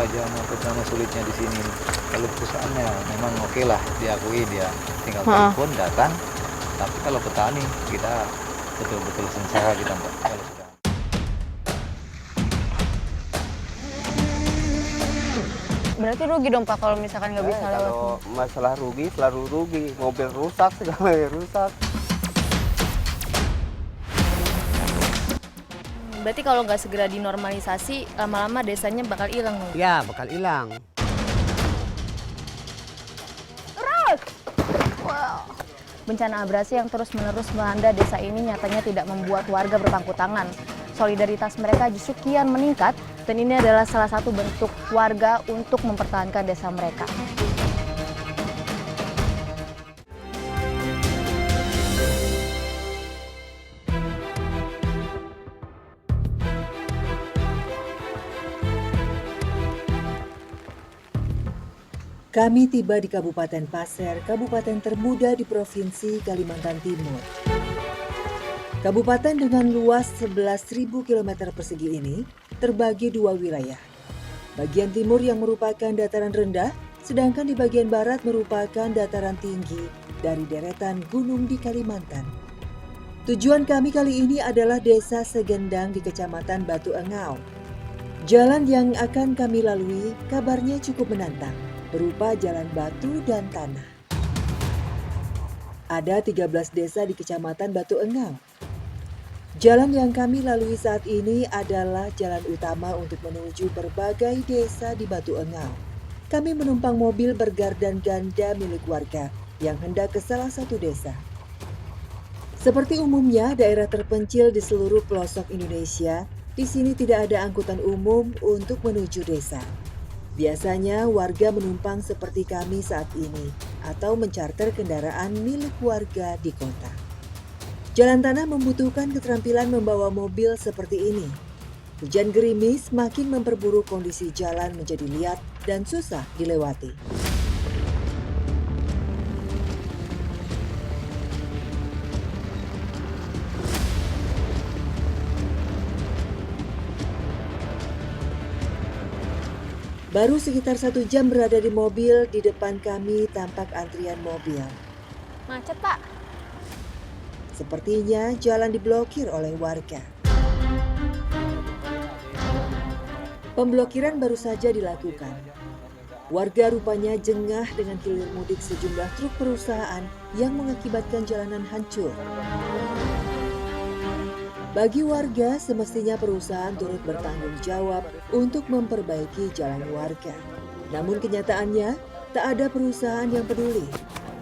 aja nama sulitnya di sini. Kalau perusahaannya memang oke lah, diakui dia tinggal telepon datang. Tapi kalau petani kita betul-betul sengsara kita Mbak. Kalau sudah Berarti rugi dong Pak kalau misalkan nggak bisa lewat. Kalau masalah rugi selalu rugi, mobil rusak segala rusak. Berarti kalau nggak segera dinormalisasi, lama-lama desanya bakal hilang dong. Ya bakal hilang. Bencana abrasi yang terus-menerus melanda desa ini nyatanya tidak membuat warga berpangku tangan. Solidaritas mereka justru kian meningkat dan ini adalah salah satu bentuk warga untuk mempertahankan desa mereka. Kami tiba di Kabupaten Pasir, kabupaten termuda di Provinsi Kalimantan Timur. Kabupaten dengan luas 11.000 km persegi ini terbagi dua wilayah. Bagian timur yang merupakan dataran rendah, sedangkan di bagian barat merupakan dataran tinggi dari deretan gunung di Kalimantan. Tujuan kami kali ini adalah Desa Segendang di Kecamatan Batu Engau. Jalan yang akan kami lalui kabarnya cukup menantang, berupa jalan batu dan tanah. Ada 13 desa di Kecamatan Batu Engau. Jalan yang kami lalui saat ini adalah jalan utama untuk menuju berbagai desa di Batu Engau. Kami menumpang mobil bergardan ganda milik warga yang hendak ke salah satu desa. Seperti umumnya daerah terpencil di seluruh pelosok Indonesia, di sini tidak ada angkutan umum untuk menuju desa. Biasanya warga menumpang seperti kami saat ini atau mencarter kendaraan milik warga di kota. Jalan tanah membutuhkan keterampilan membawa mobil seperti ini. Hujan gerimis makin memperburuk kondisi jalan menjadi liat dan susah dilewati. Baru sekitar 1 jam berada di mobil, di depan kami tampak antrian mobil. Macet Pak. Sepertinya jalan diblokir oleh warga. Pemblokiran baru saja dilakukan. Warga rupanya jengah dengan hilir mudik sejumlah truk perusahaan yang mengakibatkan jalanan hancur. Bagi warga, semestinya perusahaan turut bertanggung jawab untuk memperbaiki jalan warga. Namun kenyataannya, tak ada perusahaan yang peduli.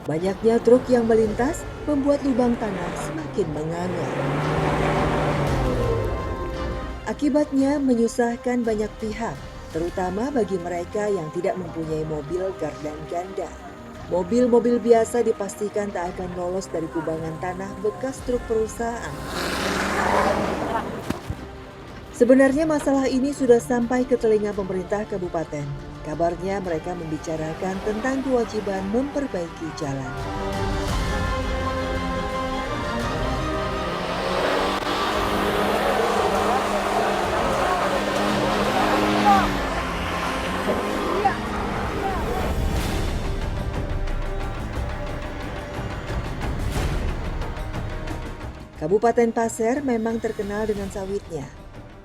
Banyaknya truk yang melintas membuat lubang tanah semakin menganga. Akibatnya menyusahkan banyak pihak, terutama bagi mereka yang tidak mempunyai mobil gardan ganda. Mobil-mobil biasa dipastikan tak akan lolos dari kubangan tanah bekas truk perusahaan. Sebenarnya masalah ini sudah sampai ke telinga pemerintah kabupaten. Kabarnya mereka membicarakan tentang kewajiban memperbaiki jalan. Kabupaten Pasir memang terkenal dengan sawitnya.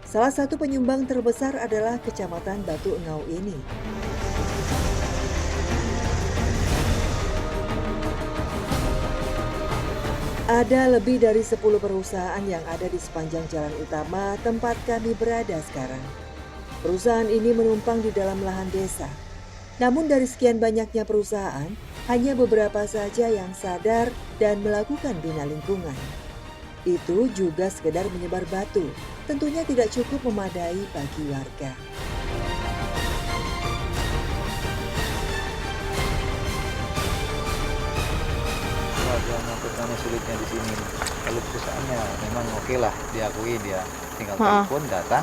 Salah satu penyumbang terbesar adalah Kecamatan Batu Engau ini. Ada lebih dari 10 perusahaan yang ada di sepanjang jalan utama tempat kami berada sekarang. Perusahaan ini menumpang di dalam lahan desa. Namun dari sekian banyaknya perusahaan, hanya beberapa saja yang sadar dan melakukan bina lingkungan. Itu juga sekedar menyebar batu, tentunya tidak cukup memadai bagi warga. Nama sulitnya di sini. Kalau perusahaannya memang oke lah, diakui dia tinggal telepon datang.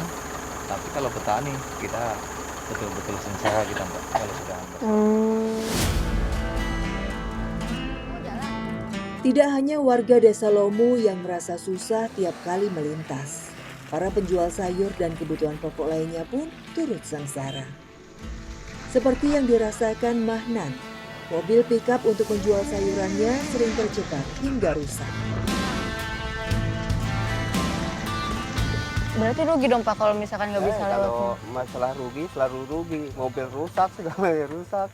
Tapi kalau petani kita betul-betul sengsara kita Mbak. Kalau sudah Tidak hanya warga Desa Lomu yang merasa susah tiap kali melintas. Para penjual sayur dan kebutuhan pokok lainnya pun turut sengsara. Seperti yang dirasakan Mahnan, mobil pickup untuk menjual sayurannya sering terjebak hingga rusak. Berarti rugi dong Pak kalau misalkan nggak bisa lewat. Kalau masalah rugi selalu rugi, mobil rusak segalanya rusak.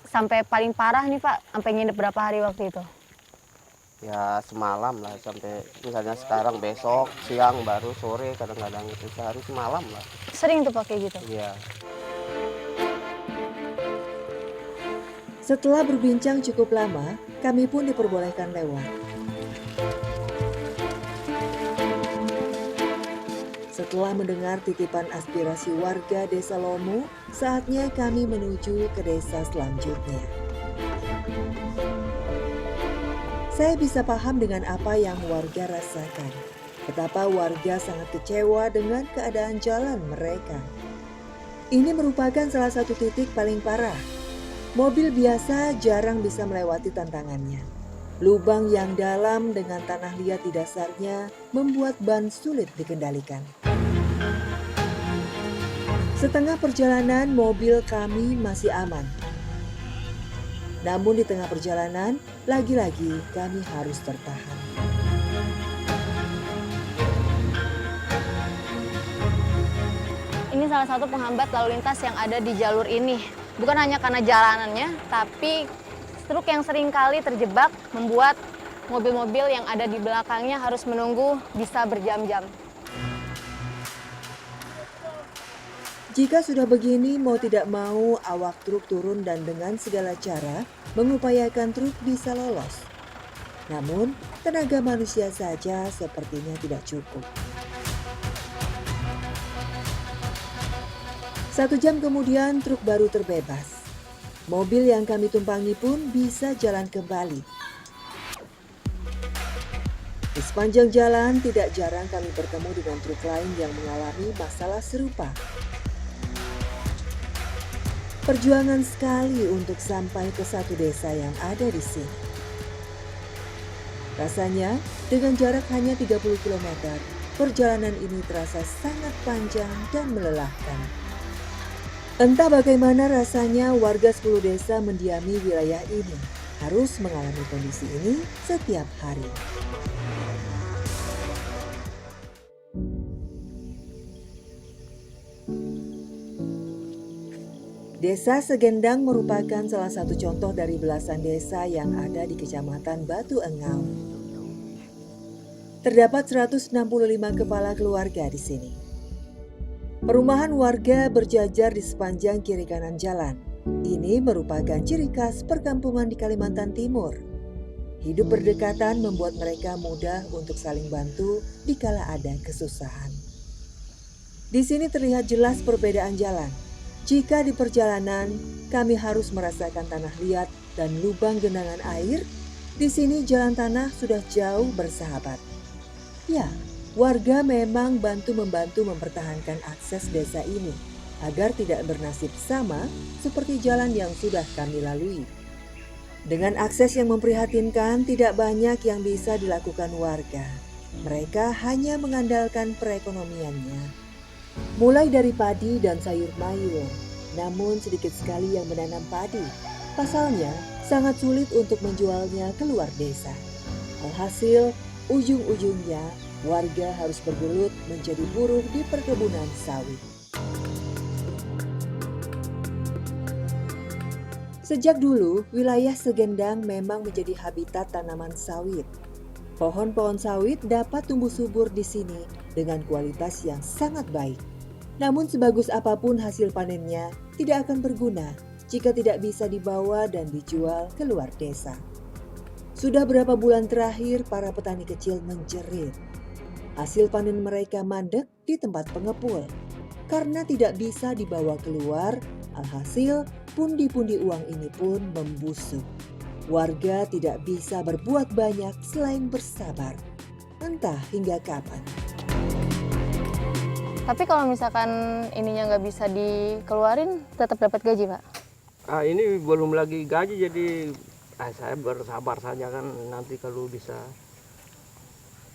Sampai paling parah nih Pak, sampai nginep berapa hari waktu itu? Ya semalam lah, sampai misalnya sekarang besok siang baru sore, kadang-kadang itu sehari semalam lah. Sering tuh Pak kayak gitu? Iya. Setelah berbincang cukup lama, kami pun diperbolehkan lewat. Setelah mendengar titipan aspirasi warga Desa Lomu, saatnya kami menuju ke desa selanjutnya. Saya bisa paham dengan apa yang warga rasakan. Betapa warga sangat kecewa dengan keadaan jalan mereka. Ini merupakan salah satu titik paling parah. Mobil biasa jarang bisa melewati tantangannya. Lubang yang dalam dengan tanah liat di dasarnya membuat ban sulit dikendalikan. Setengah perjalanan mobil kami masih aman. Namun di tengah perjalanan, lagi-lagi kami harus tertahan. Ini salah satu penghambat lalu lintas yang ada di jalur ini. Bukan hanya karena jalanannya, tapi truk yang sering kali terjebak membuat mobil-mobil yang ada di belakangnya harus menunggu bisa berjam-jam. Jika sudah begini, mau tidak mau awak truk turun dan dengan segala cara mengupayakan truk bisa lolos. Namun, tenaga manusia saja sepertinya tidak cukup. 1 jam kemudian truk baru terbebas. Mobil yang kami tumpangi pun bisa jalan kembali. Di sepanjang jalan tidak jarang kami bertemu dengan truk lain yang mengalami masalah serupa. Perjuangan sekali untuk sampai ke satu desa yang ada di sini. Rasanya dengan jarak hanya 30 km, perjalanan ini terasa sangat panjang dan melelahkan. Entah bagaimana rasanya warga 10 desa mendiami wilayah ini, harus mengalami kondisi ini setiap hari. Desa Segendang merupakan salah satu contoh dari belasan desa yang ada di Kecamatan Batu Engau. Terdapat 165 kepala keluarga di sini. Perumahan warga berjajar di sepanjang kiri kanan jalan. Ini merupakan ciri khas perkampungan di Kalimantan Timur. Hidup berdekatan membuat mereka mudah untuk saling bantu dikala ada kesusahan. Di sini terlihat jelas perbedaan jalan. Jika di perjalanan kami harus merasakan tanah liat dan lubang genangan air, di sini jalan tanah sudah jauh bersahabat. Ya, warga memang membantu mempertahankan akses desa ini agar tidak bernasib sama seperti jalan yang sudah kami lalui. Dengan akses yang memprihatinkan, tidak banyak yang bisa dilakukan warga. Mereka hanya mengandalkan perekonomiannya. Mulai dari padi dan sayur mayur, namun sedikit sekali yang menanam padi. Pasalnya, sangat sulit untuk menjualnya keluar desa. Alhasil, ujung-ujungnya warga harus bergelut menjadi buruh di perkebunan sawit. Sejak dulu, wilayah Segendang memang menjadi habitat tanaman sawit. Pohon-pohon sawit dapat tumbuh subur di sini dengan kualitas yang sangat baik. Namun sebagus apapun hasil panennya, tidak akan berguna jika tidak bisa dibawa dan dijual keluar desa. Sudah berapa bulan terakhir para petani kecil menjerit. Hasil panen mereka mandek di tempat pengepul. Karena tidak bisa dibawa keluar, alhasil pundi-pundi uang ini pun membusuk. Warga tidak bisa berbuat banyak selain bersabar. Entah hingga kapan. Tapi kalau misalkan ininya nggak bisa dikeluarin, tetap dapat gaji, Pak? Ini belum lagi gaji, jadi saya bersabar saja kan, nanti kalau bisa.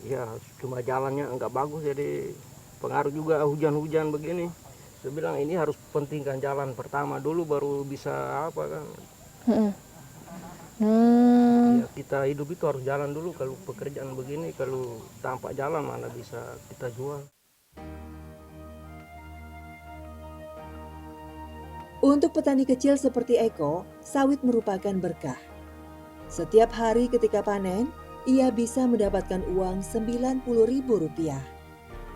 Ya cuma jalannya nggak bagus, jadi pengaruh juga hujan-hujan begini. Saya bilang ini harus pentingkan jalan pertama dulu baru bisa apa kan. Ya, kita hidup itu harus jalan dulu. Kalau pekerjaan begini, kalau tanpa jalan mana bisa kita jual. Untuk petani kecil seperti Eko, sawit merupakan berkah. Setiap hari ketika panen, ia bisa mendapatkan uang Rp90.000.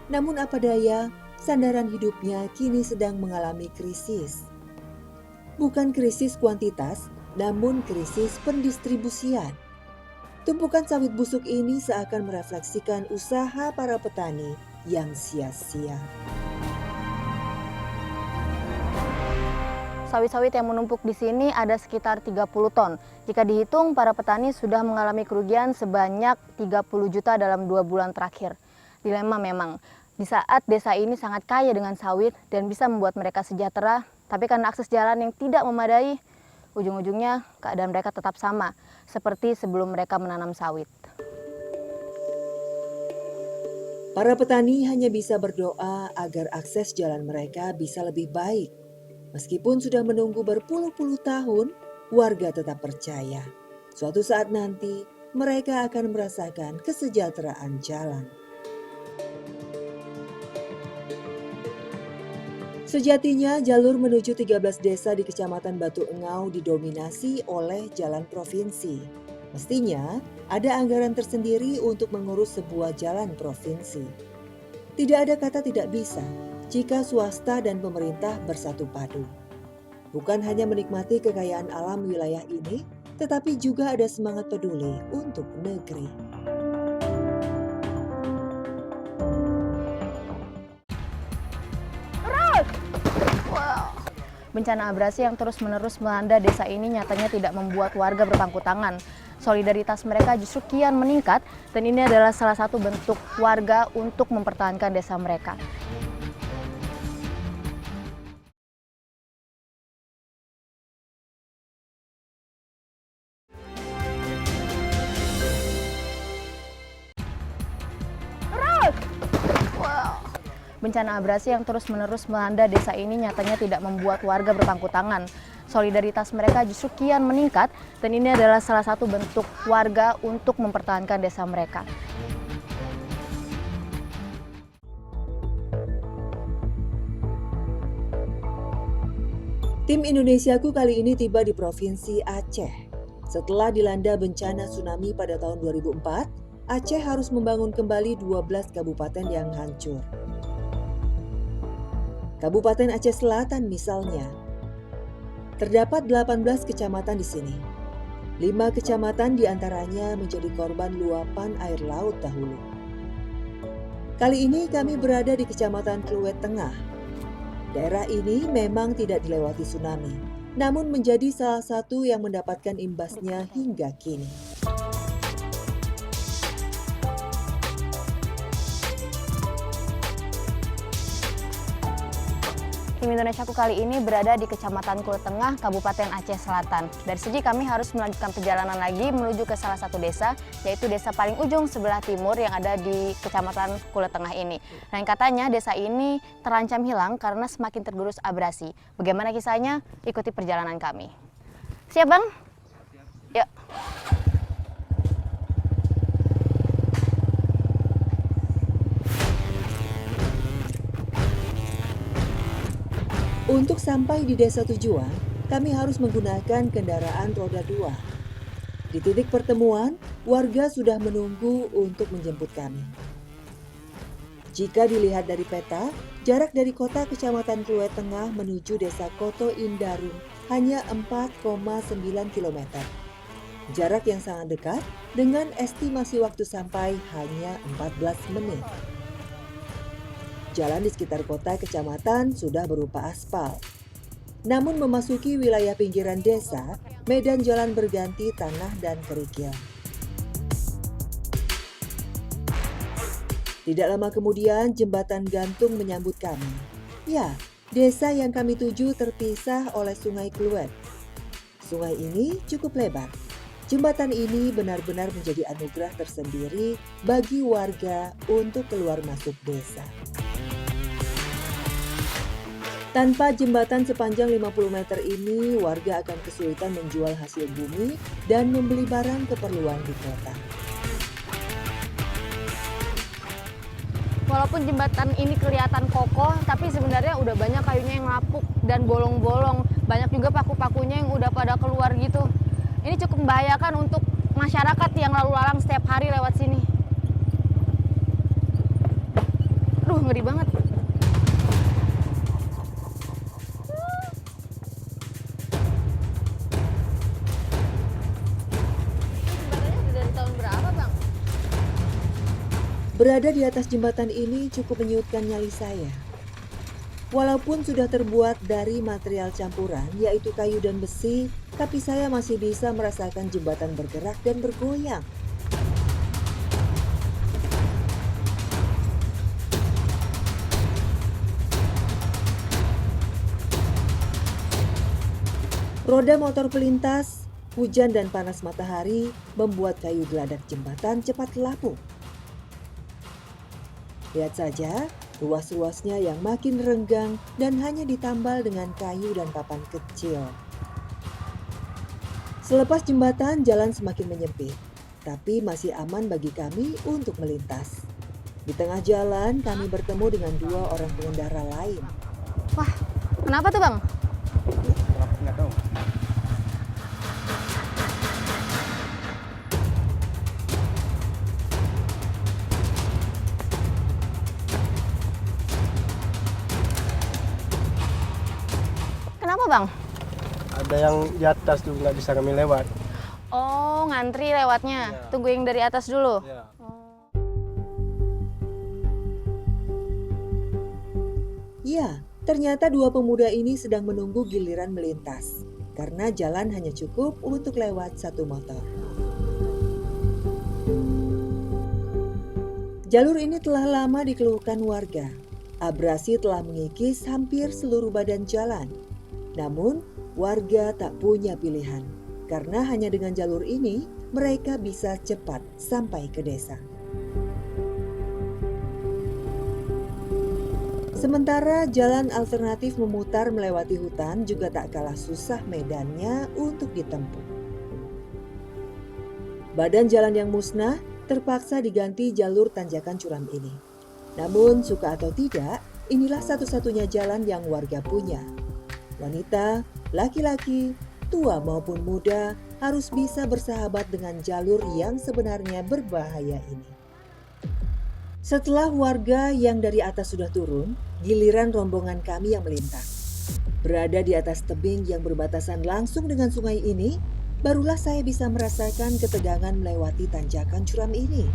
Namun apa daya, sandaran hidupnya kini sedang mengalami krisis. Bukan krisis kuantitas, namun krisis pendistribusian. Tumpukan sawit busuk ini seakan merefleksikan usaha para petani yang sia-sia. Sawit-sawit yang menumpuk di sini ada sekitar 30 ton. Jika dihitung, para petani sudah mengalami kerugian sebanyak 30 juta dalam 2 bulan terakhir. Dilema memang, di saat desa ini sangat kaya dengan sawit dan bisa membuat mereka sejahtera, tapi karena akses jalan yang tidak memadai, ujung-ujungnya keadaan mereka tetap sama, seperti sebelum mereka menanam sawit. Para petani hanya bisa berdoa agar akses jalan mereka bisa lebih baik. Meskipun sudah menunggu berpuluh-puluh tahun, warga tetap percaya suatu saat nanti mereka akan merasakan kesejahteraan jalan. Sejatinya jalur menuju 13 desa di Kecamatan Batu Engau didominasi oleh jalan provinsi. Mestinya ada anggaran tersendiri untuk mengurus sebuah jalan provinsi. Tidak ada kata tidak bisa jika swasta dan pemerintah bersatu padu. Bukan hanya menikmati kekayaan alam wilayah ini, tetapi juga ada semangat peduli untuk negeri. Bencana abrasi yang terus-menerus melanda desa ini nyatanya tidak membuat warga berpangku tangan. Solidaritas mereka justru kian meningkat dan ini adalah salah satu bentuk warga untuk mempertahankan desa mereka. Bencana abrasi yang terus-menerus melanda desa ini nyatanya tidak membuat warga berpangku tangan. Solidaritas mereka justru kian meningkat dan ini adalah salah satu bentuk warga untuk mempertahankan desa mereka. Tim Indonesiaku kali ini tiba di Provinsi Aceh. Setelah dilanda bencana tsunami pada tahun 2004, Aceh harus membangun kembali 12 kabupaten yang hancur. Kabupaten Aceh Selatan misalnya, terdapat 18 kecamatan di sini. 5 kecamatan diantaranya menjadi korban luapan air laut dahulu. Kali ini kami berada di Kecamatan Kluwet Tengah. Daerah ini memang tidak dilewati tsunami, namun menjadi salah satu yang mendapatkan imbasnya hingga kini. Tim Indonesiaku kali ini berada di Kecamatan Kluwet Tengah, Kabupaten Aceh Selatan. Dari sini kami harus melanjutkan perjalanan lagi menuju ke salah satu desa, yaitu desa paling ujung sebelah timur yang ada di Kecamatan Kluwet Tengah ini. Dan katanya desa ini terancam hilang karena semakin tergerus abrasi. Bagaimana kisahnya? Ikuti perjalanan kami. Siap, Bang? Yuk. Untuk sampai di desa tujuan, kami harus menggunakan kendaraan roda 2. Di titik pertemuan, warga sudah menunggu untuk menjemput kami. Jika dilihat dari peta, jarak dari kota Kecamatan Kluwet Tengah menuju desa Koto Indarung hanya 4,9 km. Jarak yang sangat dekat dengan estimasi waktu sampai hanya 14 menit. Jalan di sekitar kota kecamatan sudah berupa aspal. Namun memasuki wilayah pinggiran desa, medan jalan berganti tanah dan kerikil. Tidak lama kemudian jembatan gantung menyambut kami. Ya, desa yang kami tuju terpisah oleh Sungai Kluwet. Sungai ini cukup lebar. Jembatan ini benar-benar menjadi anugerah tersendiri bagi warga untuk keluar masuk desa. Tanpa jembatan sepanjang 50 meter ini, warga akan kesulitan menjual hasil bumi dan membeli barang keperluan di kota. Walaupun jembatan ini kelihatan kokoh, tapi sebenarnya udah banyak kayunya yang lapuk dan bolong-bolong. Banyak juga paku-pakunya yang udah pada keluar gitu. Ini cukup membahayakan untuk masyarakat yang lalu lalang setiap hari lewat sini. Aduh, ngeri banget. Berada di atas jembatan ini cukup menyurutkan nyali saya. Walaupun sudah terbuat dari material campuran, yaitu kayu dan besi, tapi saya masih bisa merasakan jembatan bergerak dan bergoyang. Roda motor pelintas, hujan dan panas matahari membuat kayu geladak jembatan cepat lapuk. Lihat saja, ruas-ruasnya yang makin renggang dan hanya ditambal dengan kayu dan papan kecil. Selepas jembatan, jalan semakin menyempit, tapi masih aman bagi kami untuk melintas. Di tengah jalan, kami bertemu dengan 2 orang pengendara lain. Wah, kenapa tuh Bang? Nggak tahu. Kenapa Bang? Ada yang di atas tuh nggak bisa kami lewat. Oh, ngantri lewatnya. Ya. Tunggu yang dari atas dulu. Ya. Ya, ternyata 2 pemuda ini sedang menunggu giliran melintas, karena jalan hanya cukup untuk lewat 1 motor. Jalur ini telah lama dikeluhkan warga. Abrasi telah mengikis hampir seluruh badan jalan. Namun, warga tak punya pilihan, karena hanya dengan jalur ini mereka bisa cepat sampai ke desa. Sementara jalan alternatif memutar melewati hutan juga tak kalah susah medannya untuk ditempuh. Badan jalan yang musnah terpaksa diganti jalur tanjakan curam ini. Namun suka atau tidak, inilah satu-satunya jalan yang warga punya. Wanita, laki-laki, tua maupun muda harus bisa bersahabat dengan jalur yang sebenarnya berbahaya ini. Setelah warga yang dari atas sudah turun, giliran rombongan kami yang melintas. Berada di atas tebing yang berbatasan langsung dengan sungai ini, barulah saya bisa merasakan ketegangan melewati tanjakan curam ini.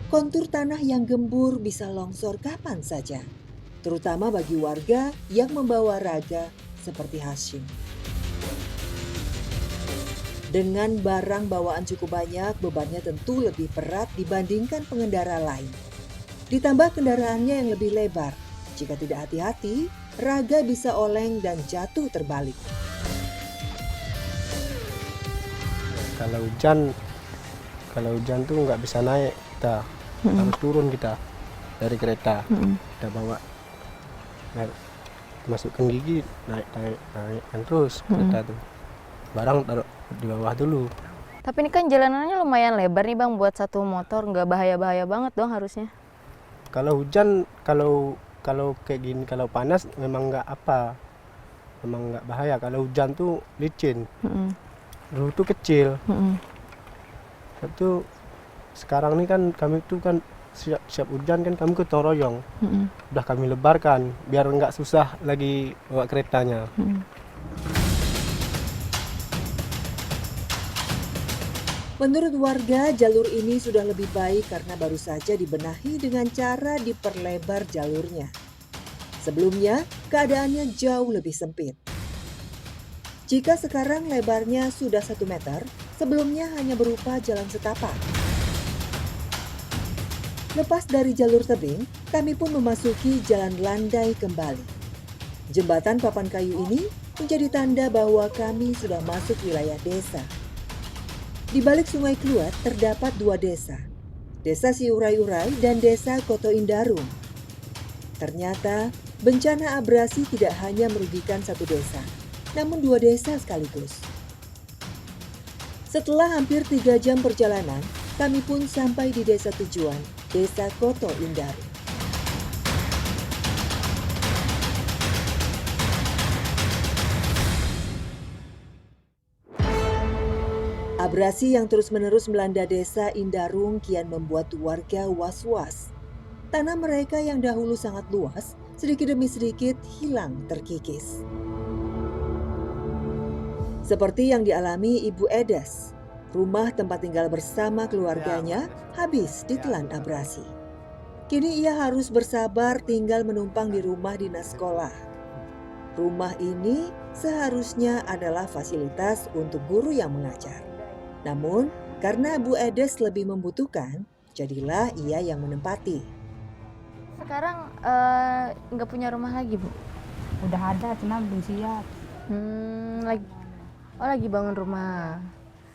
Kontur tanah yang gembur bisa longsor kapan saja, terutama bagi warga yang membawa raga seperti Hashim. Dengan barang bawaan cukup banyak, bebannya tentu lebih berat dibandingkan pengendara lain. Ditambah kendaraannya yang lebih lebar, jika tidak hati-hati, raga bisa oleng dan jatuh terbalik. Kalau hujan tuh nggak bisa naik, kita harus turun kita dari kereta. Kita bawa masukkan gigi, naik kan terus kereta tuh. Barang taruh di bawah dulu. Tapi ini kan jalanannya lumayan lebar nih Bang, buat 1 motor, nggak bahaya-bahaya banget dong harusnya. Kalau hujan, kalau kayak gini, kalau panas memang nggak bahaya. Kalau hujan tuh licin. Dulu tuh kecil. Itu sekarang ini kan kami tuh kan siap hujan kan kami gotong royong. Udah kami lebarkan biar nggak susah lagi bawa keretanya. Menurut warga, jalur ini sudah lebih baik karena baru saja dibenahi dengan cara diperlebar jalurnya. Sebelumnya, keadaannya jauh lebih sempit. Jika sekarang lebarnya sudah 1 meter, sebelumnya hanya berupa jalan setapak. Lepas dari jalur tebing, kami pun memasuki jalan landai kembali. Jembatan papan kayu ini menjadi tanda bahwa kami sudah masuk wilayah desa. Di balik Sungai Kluwat terdapat 2 desa. Desa Siurai-Urai dan Desa Koto Indarung. Ternyata bencana abrasi tidak hanya merugikan satu desa, namun dua desa sekaligus. Setelah hampir 3 jam perjalanan, kami pun sampai di desa tujuan, Desa Koto Indarung. Abrasi yang terus-menerus melanda desa Indarung kian membuat warga was-was. Tanah mereka yang dahulu sangat luas, sedikit demi sedikit hilang terkikis. Seperti yang dialami Ibu Edes, rumah tempat tinggal bersama keluarganya habis ditelan abrasi. Kini ia harus bersabar tinggal menumpang di rumah dinas sekolah. Rumah ini seharusnya adalah fasilitas untuk guru yang mengajar. Namun, karena Bu Edes lebih membutuhkan, jadilah ia yang menempati. Sekarang nggak punya rumah lagi, Bu? Udah ada, cuma belum siap. Lagi bangun rumah.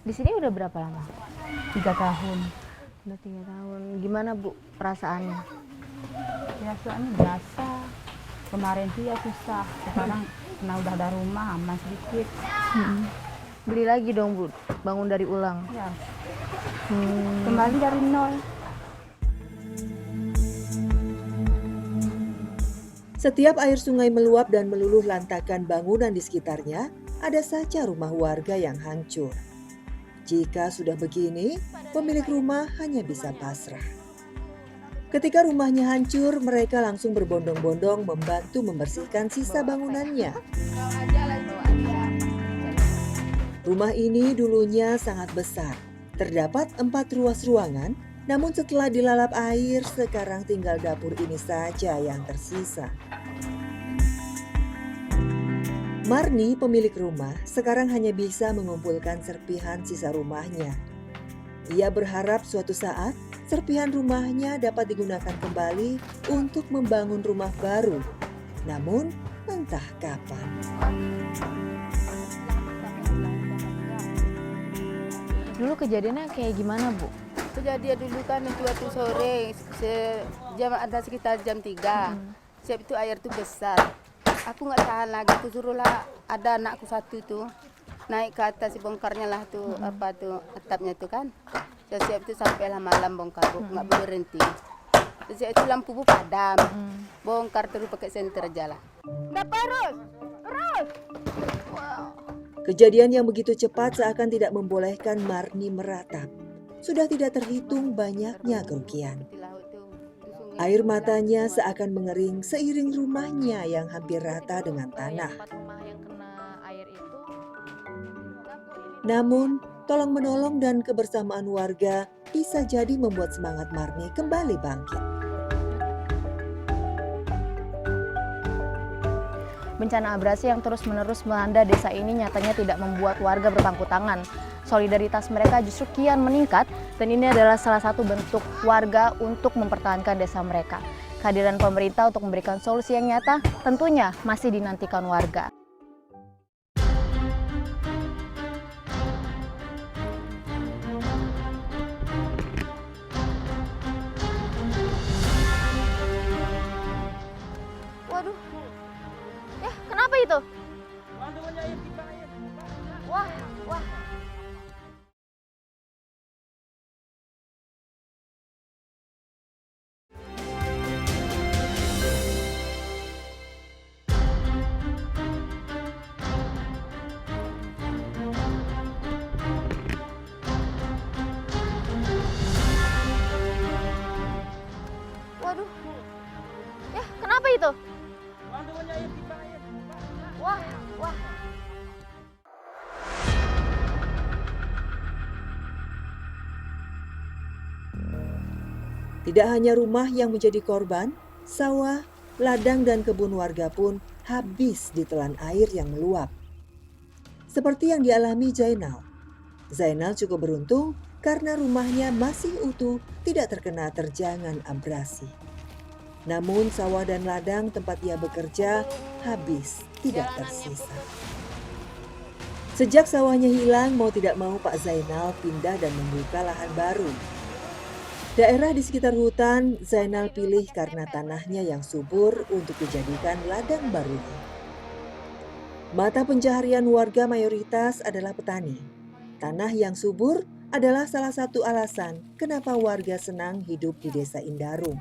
Di sini udah berapa lama? 3 tahun. Udah 3 tahun. Gimana, Bu, perasaannya? Biasanya biasa. Kemarin sih ya susah. Sekarang karena udah ada rumah, aman sedikit. Beli lagi dong, Bu, bangun dari ulang. Ya. Kembali dari nol. Setiap air sungai meluap dan meluluh lantakan bangunan di sekitarnya, ada saja rumah warga yang hancur. Jika sudah begini, pemilik rumah hanya bisa pasrah. Ketika rumahnya hancur, mereka langsung berbondong-bondong membantu membersihkan sisa bangunannya. Rumah ini dulunya sangat besar. Terdapat 4 ruas ruangan, namun setelah dilalap air, sekarang tinggal dapur ini saja yang tersisa. Marni, pemilik rumah, sekarang hanya bisa mengumpulkan serpihan sisa rumahnya. Ia berharap suatu saat serpihan rumahnya dapat digunakan kembali untuk membangun rumah baru. Namun, entah kapan. Dulu kejadiannya kayak gimana, Bu? Kejadian dulu kan waktu sore, ada sekitar jam 3. Siap itu air tuh besar. Aku nggak tahan lagi, aku suruhlah ada anakku satu tuh naik ke atas, bongkarnya lah tuh apa tuh atapnya tuh kan. Siap itu sampailah malam bongkar, nggak berhenti. Siap itu lampu padam, bongkar terus pakai senter aja lah. Dapat terus. Wow. Kejadian yang begitu cepat seakan tidak membolehkan Marni meratap. Sudah tidak terhitung banyaknya kerugian. Air matanya seakan mengering seiring rumahnya yang hampir rata dengan tanah. Namun, tolong-menolong dan kebersamaan warga bisa jadi membuat semangat Marni kembali bangkit. Bencana abrasi yang terus-menerus melanda desa ini nyatanya tidak membuat warga berpangku tangan. Solidaritas mereka justru kian meningkat dan ini adalah salah satu bentuk warga untuk mempertahankan desa mereka. Kehadiran pemerintah untuk memberikan solusi yang nyata tentunya masih dinantikan warga. Waduh, ya kenapa itu? Wah. Waduh, ya kenapa itu? Wah. Tidak hanya rumah yang menjadi korban, sawah, ladang dan kebun warga pun habis ditelan air yang meluap. Seperti yang dialami Zainal. Zainal cukup beruntung karena rumahnya masih utuh, tidak terkena terjangan abrasi. Namun sawah dan ladang tempat ia bekerja habis, tidak tersisa. Sejak sawahnya hilang, mau tidak mau Pak Zainal pindah dan membuka lahan baru. Daerah di sekitar hutan Zainal pilih karena tanahnya yang subur untuk dijadikan ladang barunya. Mata pencaharian warga mayoritas adalah petani. Tanah yang subur adalah salah satu alasan kenapa warga senang hidup di Desa Indarung.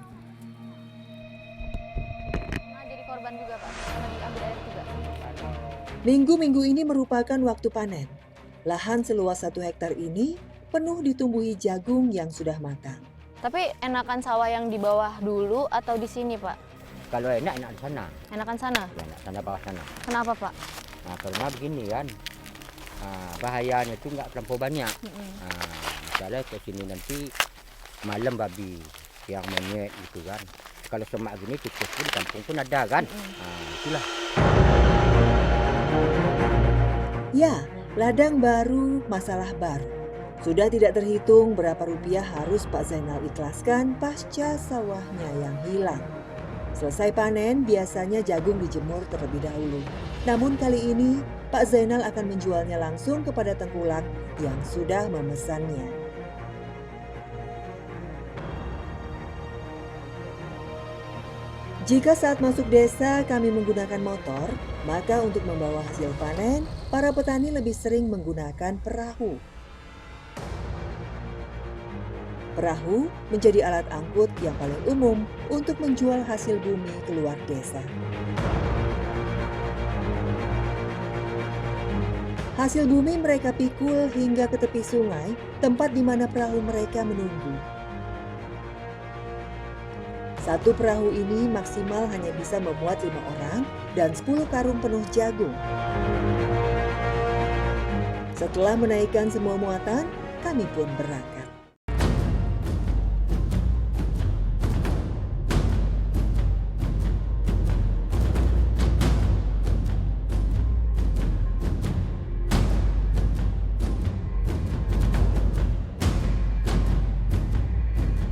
Nah, jadi korban juga Pak, karena diambil air juga. Minggu-minggu ini merupakan waktu panen. Lahan seluas 1 hektar ini penuh ditumbuhi jagung yang sudah matang. Tapi enakan sawah yang di bawah dulu atau di sini Pak? Kalau enak di sana, Enakan sana? ya, enak sana bawah sana. Kenapa Pak? Nah, karena begini kan, bahayanya itu nggak terlampau banyak. Misalnya ke sini nanti malam babi yang monyet gitu kan. Kalau semak gini tikus pun di kampung pun ada kan. Itulah. Ya, ladang baru, masalah baru. Sudah tidak terhitung berapa rupiah harus Pak Zainal ikhlaskan pasca sawahnya yang hilang. Selesai panen, biasanya jagung dijemur terlebih dahulu. Namun kali ini, Pak Zainal akan menjualnya langsung kepada tengkulak yang sudah memesannya. Jika saat masuk desa kami menggunakan motor, maka untuk membawa hasil panen, para petani lebih sering menggunakan perahu. Perahu menjadi alat angkut yang paling umum untuk menjual hasil bumi keluar desa. Hasil bumi mereka pikul hingga ke tepi sungai, tempat di mana perahu mereka menunggu. Satu perahu ini maksimal hanya bisa memuat 5 orang dan 10 karung penuh jagung. Setelah menaikkan semua muatan, kami pun berangkat.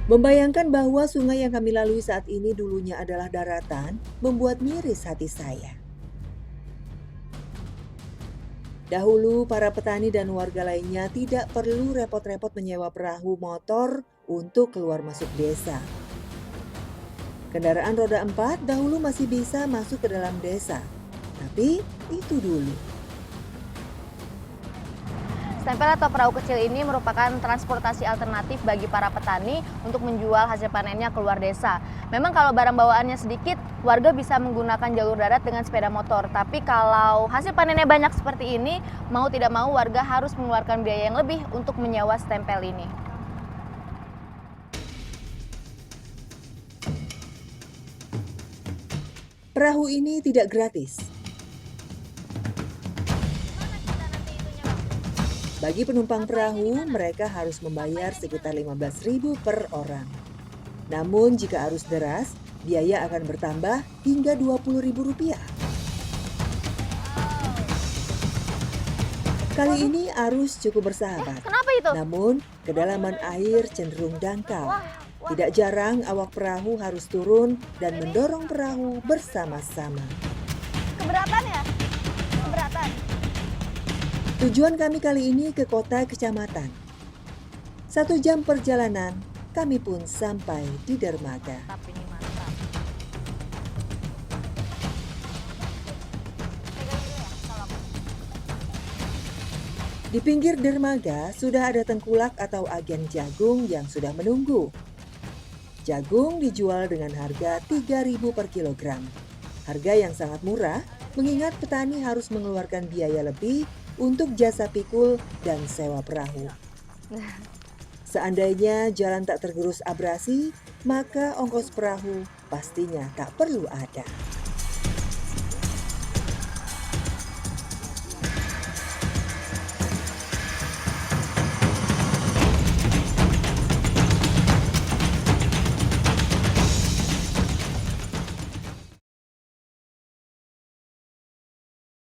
Membayangkan bahwa sungai yang kami lalui saat ini dulunya adalah daratan, membuat miris hati saya. Dahulu, para petani dan warga lainnya tidak perlu repot-repot menyewa perahu motor untuk keluar masuk desa. Kendaraan roda 4 dahulu masih bisa masuk ke dalam desa, tapi itu dulu. Stempel atau perahu kecil ini merupakan transportasi alternatif bagi para petani untuk menjual hasil panennya keluar desa. Memang kalau barang bawaannya sedikit, warga bisa menggunakan jalur darat dengan sepeda motor. Tapi kalau hasil panennya banyak seperti ini, mau tidak mau warga harus mengeluarkan biaya yang lebih untuk menyewa stempel ini. Perahu ini tidak gratis. Bagi penumpang perahu, mereka harus membayar sekitar 15.000 per orang. Namun jika arus deras, biaya akan bertambah hingga Rp20.000. Kali ini arus cukup bersahabat. Kenapa itu? Namun, kedalaman air cenderung dangkal. Tidak jarang awak perahu harus turun dan mendorong perahu bersama-sama. Keberatan ya? Keberatan. Tujuan kami kali ini ke kota kecamatan. 1 jam perjalanan, kami pun sampai di dermaga. Tapi ini mantap. Di pinggir dermaga sudah ada tengkulak atau agen jagung yang sudah menunggu. Jagung dijual dengan harga Rp3.000 per kilogram. Harga yang sangat murah, mengingat petani harus mengeluarkan biaya lebih untuk jasa pikul dan sewa perahu. Seandainya jalan tak tergerus abrasi, maka ongkos perahu pastinya tak perlu ada.